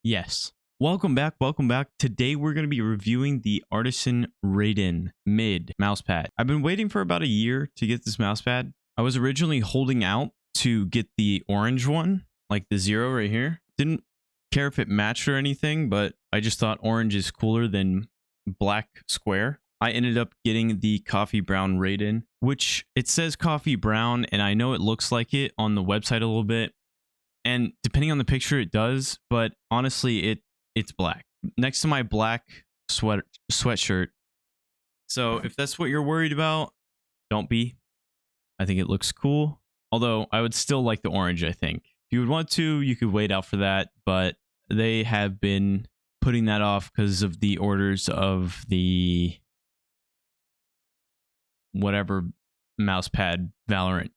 Yes. Welcome back. Welcome back. Today we're going to be reviewing the Artisan Raiden Mid Mousepad. I've been waiting for about a year to get this mousepad. I was originally holding out to get the orange one, like the Zero right here. Didn't care if it matched or anything, but I just thought orange is cooler than black square. I ended up getting the coffee brown Raiden, which it says coffee brown, and I know it looks like it on the website a little bit. And depending on the picture, it does, but honestly, it's black. Next to my black sweatshirt. So if that's what you're worried about, don't be. I think it looks cool. Although I would still like the orange, I think. If you would want to, you could wait out for that, but they have been putting that off because of the orders of the whatever mousepad Valorant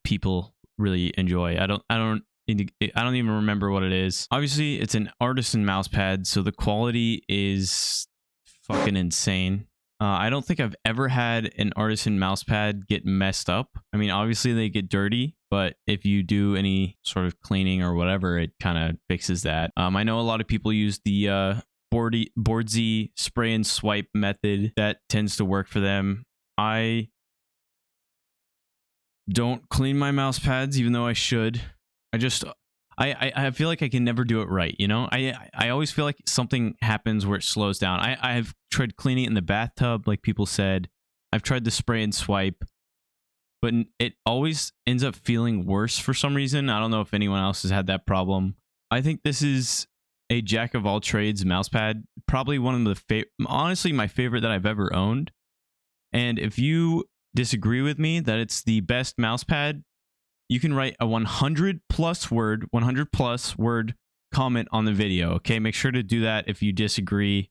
people really enjoy. I don't even remember what it is. Obviously, it's an Artisan mousepad, so the quality is fucking insane. I don't think I've ever had an Artisan mousepad get messed up. I mean, obviously they get dirty, but if you do any sort of cleaning or whatever, it kind of fixes that. I know a lot of people use the Boardsy spray and swipe method. That tends to work for them. I don't clean my mouse pads, even though I should. I feel like I can never do it right, you know? I always feel like something happens where it slows down. I've tried cleaning it in the bathtub, like people said. I've tried the spray and swipe, but it always ends up feeling worse for some reason. I don't know if anyone else has had that problem. I think this is a jack of all trades mousepad. Probably one of the honestly, my favorite that I've ever owned. And if you disagree with me that it's the best mousepad, you can write a 100 plus word comment on the video. Okay, make sure to do that if you disagree.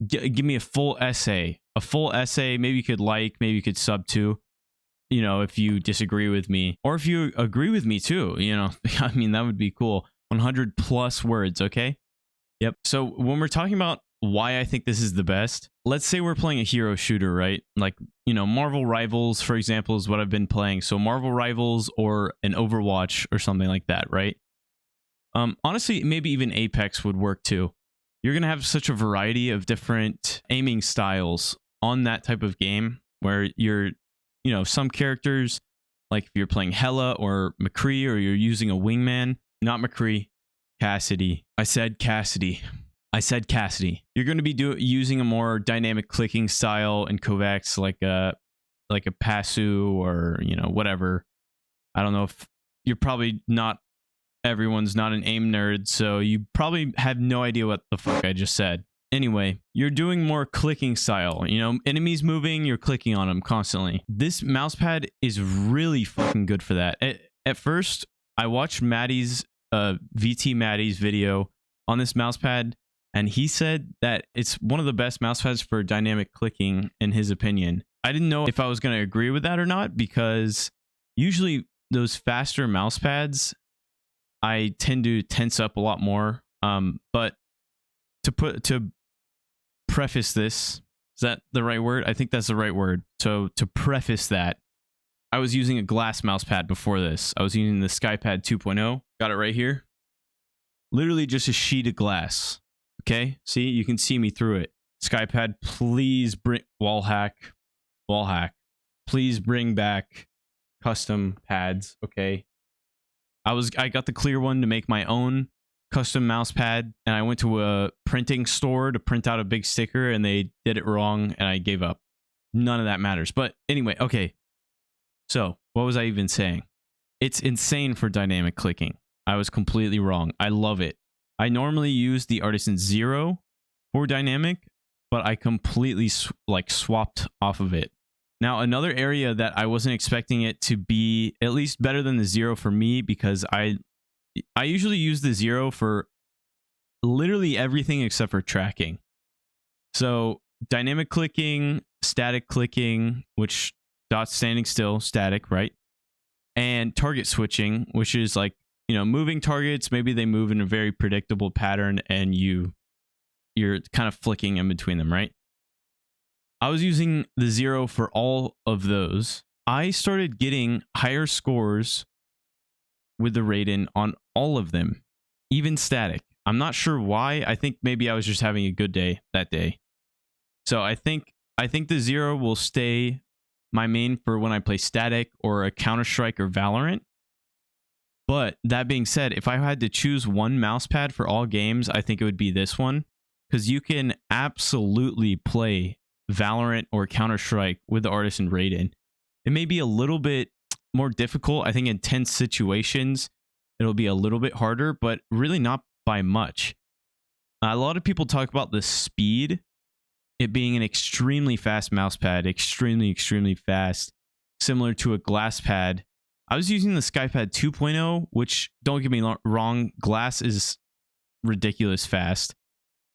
Give me a full essay. Maybe you could maybe you could sub to, you know, if you disagree with me, or if you agree with me too, you know. I mean, that would be cool. 100 plus words. Okay. Yep. So when we're talking about why I think this is the best, let's say we're playing a hero shooter, right? Like, you know, Marvel Rivals, for example, is what I've been playing. So Marvel Rivals or an Overwatch or something like that, right? Honestly, maybe even Apex would work too. You're going to have such a variety of different aiming styles on that type of game where you're, you know, some characters, like if you're playing Hella or McCree, or you're using a wingman, not McCree, Cassidy. I said Cassidy. You're going to be using a more dynamic clicking style in Kovacs, like a Pasu, or, you know, whatever. I don't know if you're probably not. Everyone's not an aim nerd, so you probably have no idea what the fuck I just said. Anyway, you're doing more clicking style. You know, enemies moving, you're clicking on them constantly. This mousepad is really fucking good for that. At first, I watched Matty's VT Matty's video on this mousepad, and he said that it's one of the best mousepads for dynamic clicking, in his opinion. I didn't know if I was going to agree with that or not, because usually those faster mousepads, I tend to tense up a lot more. But to preface this, is that the right word? I think that's the right word. So to preface that, I was using a glass mousepad before this. I was using the SkyPad 2.0. Got it right here. Literally just a sheet of glass. Okay, see, you can see me through it. SkyPad, please bring wall hack. Please bring back custom pads. Okay, I got the clear one to make my own custom mouse pad, and I went to a printing store to print out a big sticker, and they did it wrong, and I gave up. None of that matters. But anyway, okay. So what was I even saying? It's insane for dynamic clicking. I was completely wrong. I love it. I normally use the Artisan Zero for dynamic, but I completely swapped off of it. Now, another area that I wasn't expecting it to be at least better than the Zero for me, because I usually use the Zero for literally everything except for tracking. So dynamic clicking, static clicking, which dots standing still, static, right? And target switching, which is like, you know, moving targets. Maybe they move in a very predictable pattern, and you're kind of flicking in between them, right? I was using the Zero for all of those. I started getting higher scores with the Raiden on all of them, even static. I'm not sure why. I think maybe I was just having a good day that day. So I think the Zero will stay my main for when I play static or a Counter-Strike or Valorant. But that being said, if I had to choose one mouse pad for all games, I think it would be this one, because you can absolutely play Valorant or Counter-Strike with the Artisan Raiden. It may be a little bit more difficult. I think in tense situations, it'll be a little bit harder, but really not by much. A lot of people talk about the speed, it being an extremely fast mouse pad, extremely fast, similar to a glass pad. I was using the SkyPad 2.0, which, don't get me wrong, glass is ridiculous fast.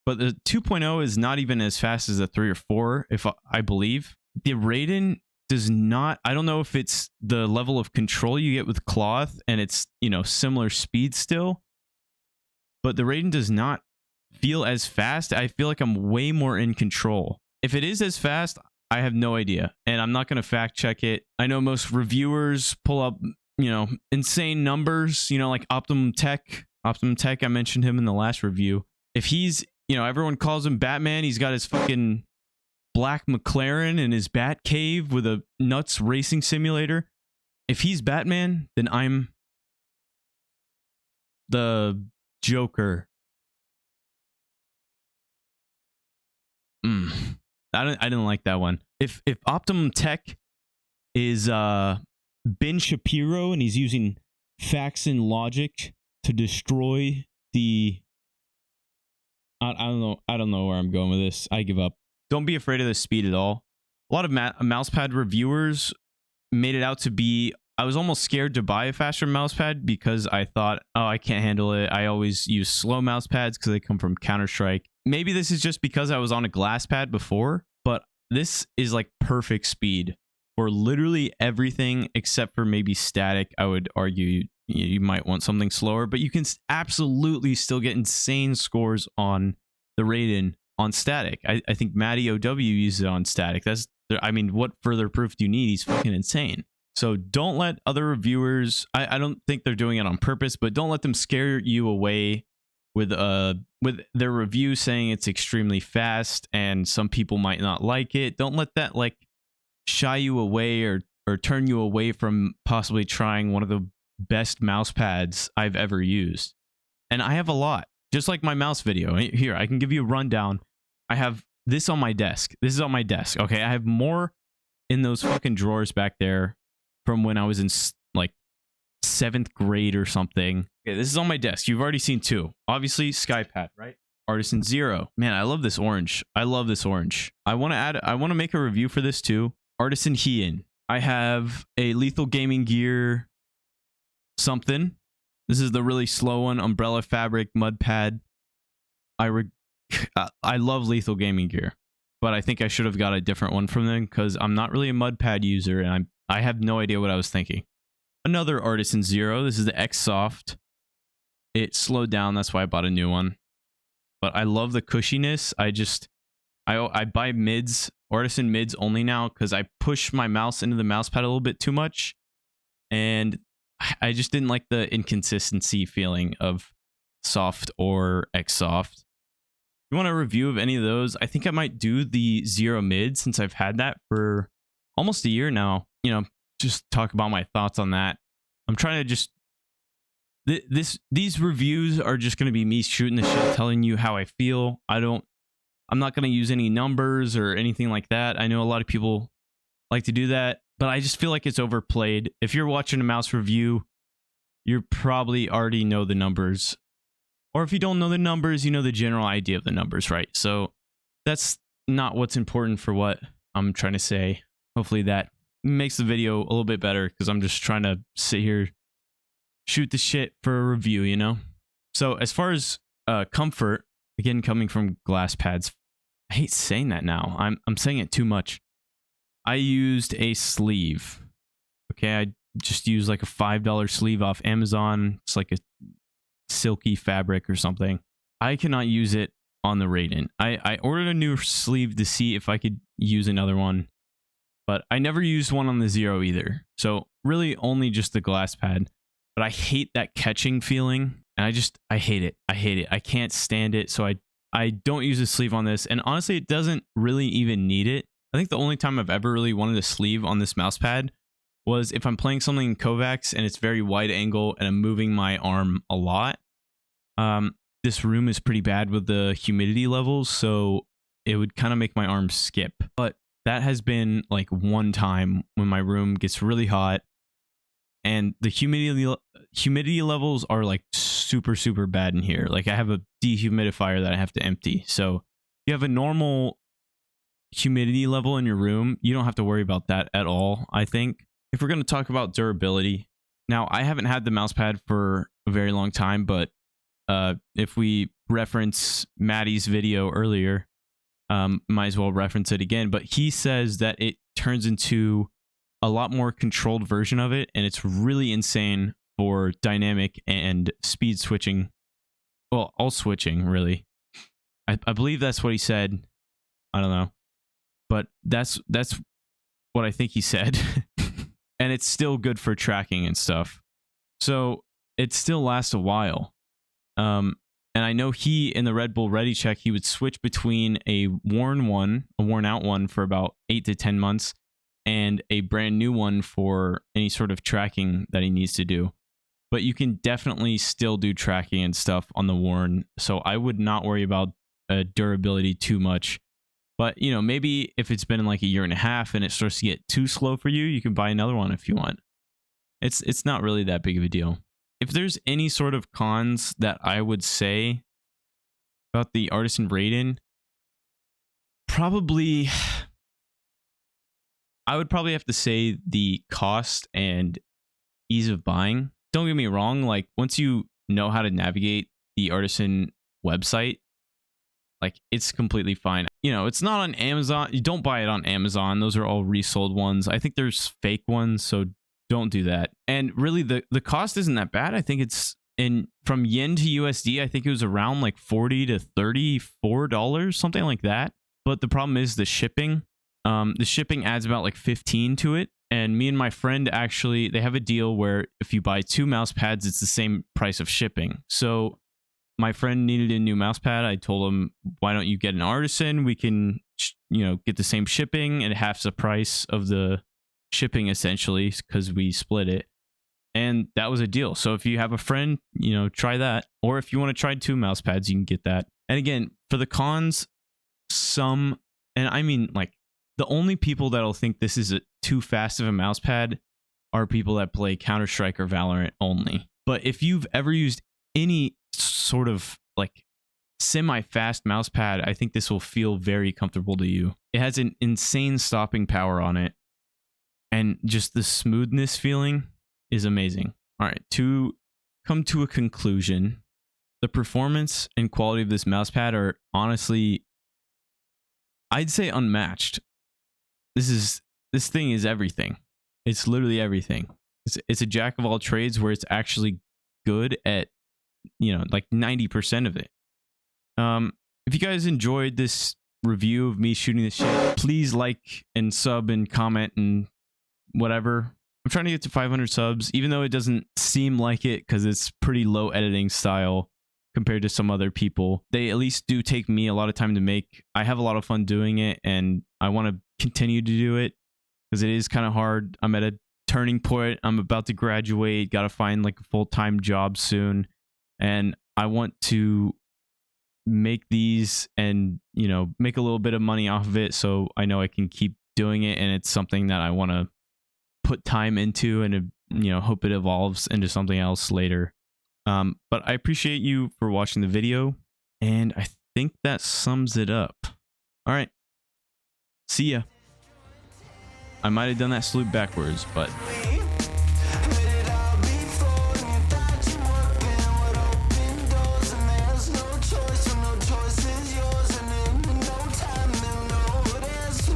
But the 2.0 is not even as fast as the 3 or 4, if I believe. The Raiden does not, I don't know if it's the level of control you get with cloth and it's, you know, similar speed still. But the Raiden does not feel as fast. I feel like I'm way more in control. If it is as fast, I have no idea, and I'm not going to fact check it. I know most reviewers pull up, you know, insane numbers, you know, like Optimum Tech. I mentioned him in the last review. If he's, you know, everyone calls him Batman. He's got his fucking black McLaren in his Bat Cave with a nuts racing simulator. If he's Batman, then I'm the Joker. I didn't like that one. If Optimum Tech is Ben Shapiro and he's using facts and logic to destroy the I don't know where I'm going with this. I give up. Don't be afraid of the speed at all. A lot of mousepad reviewers made it out to be, I was almost scared to buy a faster mousepad because I thought, oh, I can't handle it. I always use slow mousepads because they come from Counter-Strike. Maybe this is just because I was on a glass pad before, but this is like perfect speed for literally everything except for maybe static. I would argue you might want something slower, but you can absolutely still get insane scores on the Raiden on static. I think Matty OW uses it on static. I mean, what further proof do you need? He's fucking insane. So don't let other reviewers, I don't think they're doing it on purpose, but don't let them scare you away with their review saying it's extremely fast and some people might not like it. Don't let that like shy you away or turn you away from possibly trying one of the best mouse pads I've ever used. And I have a lot, just like my mouse video. Here, I can give you a rundown. I have this on my desk. This is on my desk. Okay, I have more in those fucking drawers back there from when I was in like 7th grade or something. Okay, this is on my desk. You've already seen 2. Obviously, SkyPad, right? Artisan Zero. Man, I love this orange. I love this orange. I want to make a review for this too. Artisan Heian. I have a Lethal Gaming Gear something. This is the really slow one. Umbrella Fabric Mud Pad. I love Lethal Gaming Gear, but I think I should have got a different one from them because I'm not really a mud pad user and I have no idea what I was thinking. Another Artisan Zero. This is the X Soft. It slowed down. That's why I bought a new one. But I love the cushiness. I buy mids, Artisan mids only now because I push my mouse into the mouse pad a little bit too much. And I just didn't like the inconsistency feeling of soft or X Soft. If you want a review of any of those, I think I might do the Zero mid since I've had that for almost a year now. You know, just talk about my thoughts on that. I'm trying to just these reviews are just going to be me shooting the shit, telling you how I feel. I'm not going to use any numbers or anything like that. I know a lot of people like to do that, but I just feel like it's overplayed. If you're watching a mouse review, you probably already know the numbers. Or if you don't know the numbers, you know the general idea of the numbers, right? So that's not what's important for what I'm trying to say. Hopefully that makes the video a little bit better because I'm just trying to sit here, shoot the shit for a review, you know? So as far as comfort, again, coming from glass pads, I hate saying that now. I'm saying it too much. I used a sleeve. Okay, I just used like a $5 sleeve off Amazon. It's like a silky fabric or something. I cannot use it on the Raiden. I ordered a new sleeve to see if I could use another one, but I never used one on the Zero either. So really only just the glass pad. But I hate that catching feeling. And I hate it. I hate it. I can't stand it. So I don't use a sleeve on this. And honestly, it doesn't really even need it. I think the only time I've ever really wanted a sleeve on this mouse pad was if I'm playing something in Kovacs and it's very wide angle and I'm moving my arm a lot. This room is pretty bad with the humidity levels, so it would kind of make my arm skip. But that has been like one time when my room gets really hot and the humidity levels are like super bad in here. Like I have a dehumidifier that I have to empty. So if you have a normal humidity level in your room, you don't have to worry about that at all, I think. If we're going to talk about durability, now I haven't had the mouse pad for a very long time, but if we reference Matty's video earlier, might as well reference it again. But he says that it turns into a lot more controlled version of it, and it's really insane for dynamic and speed switching. Well, all switching, really. I believe that's what he said. I don't know. But that's what I think he said. And it's still good for tracking and stuff. So it still lasts a while. And I know he, in the Red Bull Ready Check, he would switch between a worn out one for about 8 to 10 months, and a brand new one for any sort of tracking that he needs to do. But you can definitely still do tracking and stuff on the worn. So I would not worry about durability too much. But, you know, maybe if it's been like a year and a half and it starts to get too slow for you, you can buy another one if you want. It's not really that big of a deal. If there's any sort of cons that I would say about the Artisan Raiden, I would probably have to say the cost and ease of buying. Don't get me wrong, like once you know how to navigate the Artisan website, like it's completely fine. You know, it's not on Amazon. You don't buy it on Amazon. Those are all resold ones. I think there's fake ones, so don't do that. And really the cost isn't that bad. I think it's from yen to USD, I think it was around like $40 to $34, something like that. But the problem is the shipping. The shipping adds about like 15 to it. And me and my friend actually, they have a deal where if you buy 2 mouse pads, it's the same price of shipping. So my friend needed a new mouse pad. I told him, why don't you get an Artisan? We can, you know, get the same shipping and half the price of the shipping essentially, because we split it. And that was a deal. So if you have a friend, you know, try that. Or if you want to try 2 mouse pads, you can get that. And again, for the cons, and I mean, like, the only people that'll think this is too fast of a mouse pad are people that play Counter-Strike or Valorant only. But if you've ever used any sort of like semi-fast mouse pad, I think this will feel very comfortable to you. It has an insane stopping power on it, and just the smoothness feeling is amazing. All right, to come to a conclusion, the performance and quality of this mouse pad are honestly, I'd say, unmatched. This thing is everything. It's literally everything. It's a jack of all trades where it's actually good at, you know, like 90% of it. If you guys enjoyed this review of me shooting this shit, please like and sub and comment and whatever. I'm trying to get to 500 subs, even though it doesn't seem like it because it's pretty low editing style compared to some other people. They at least do take me a lot of time to make. I have a lot of fun doing it, and I want to continue to do it because it is kind of hard. I'm at a turning point. I'm about to graduate, got to find like a full-time job soon, and I want to make these and, you know, make a little bit of money off of it, so I know I can keep doing it, and it's something that I want to put time into and, you know, hope it evolves into something else later. But I appreciate you for watching the video, and I think that sums it up. All right, see ya. I might have done that salute backwards, but